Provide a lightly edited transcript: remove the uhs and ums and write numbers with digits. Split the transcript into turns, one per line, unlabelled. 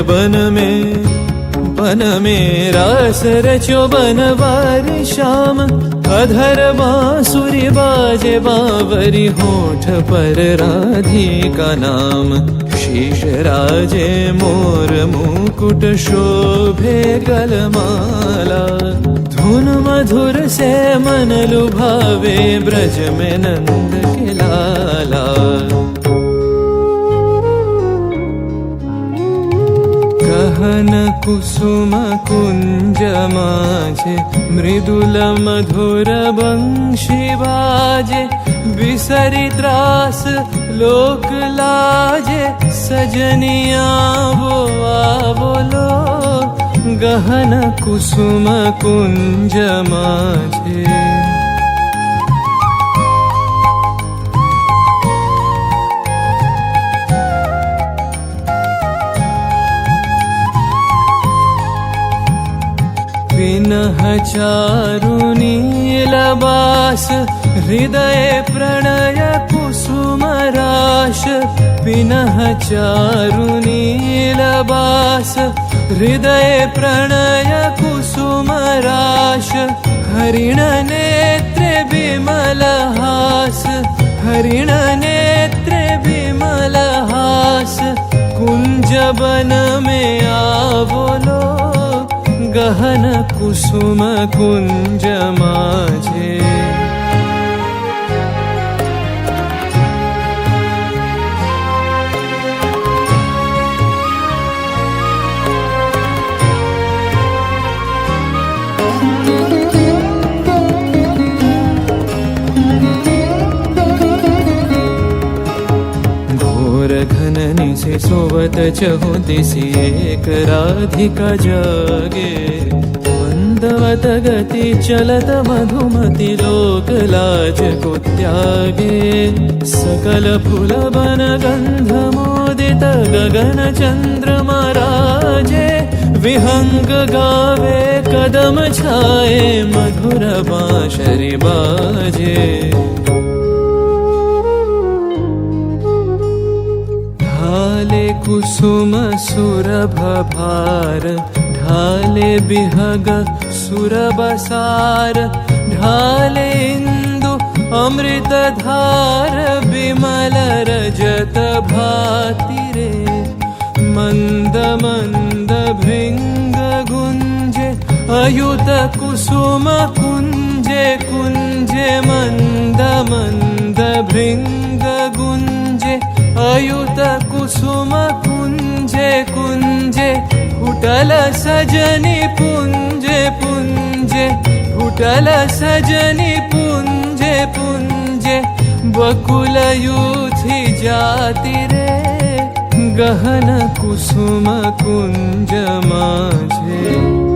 बन में रास रचो बनवारी श्याम। अधर बांसुरी बाजे बावरी होठ पर राधिका नाम। शीश राजे मोर मुकुट शोभे गलमाला। धुन मधुर से मन लुभावे ब्रज में नंद के लाला। गहन कुसुम कुंज माझे मृदुल मधुर बंशी बाजे। बिसरी त्रास लोक लाजे सजनिया वो बोलो। गहन कुसुम कुंज माझे विनह चारु नीलबास। हृदय प्रणय कुसुम राश। विनह चारु नीलबास। हृदय प्रणय कुसुम राश। हरिण नेत्रे विमल हास। हरिण नेत्रे विमल हास। कुंज बन में आवलो। गहन कुसुम कुंज माझे घननी से सोवत चहु दिसी एक राधिका जागे। मंदवत गति चलत मधुमति लोक लाज को त्यागे। सकल फूल बन गंध मोदित गगन चंद्रमा राजे। विहंग गावे कदम छाए मधुर बांसुरी बाजे। ढाले कुसुम सुरभ भार। ढाले बिहग सुरबसार। ढाले इंदु अमृत धार। बिमल रजत भाति रे। मंद मंद भृंग गुंजे अयुत कुसुम कुंजे कुंजे। मंद मंद भृंग गुंजे अयुत कुसुम कुंजे कुंजे। फुटल सजनी पुंजे पुंजे। फुटल सजनी पुंजे पुंजे। बकुल यूथी जाति रे। गहन कुसुम कुंज माझे।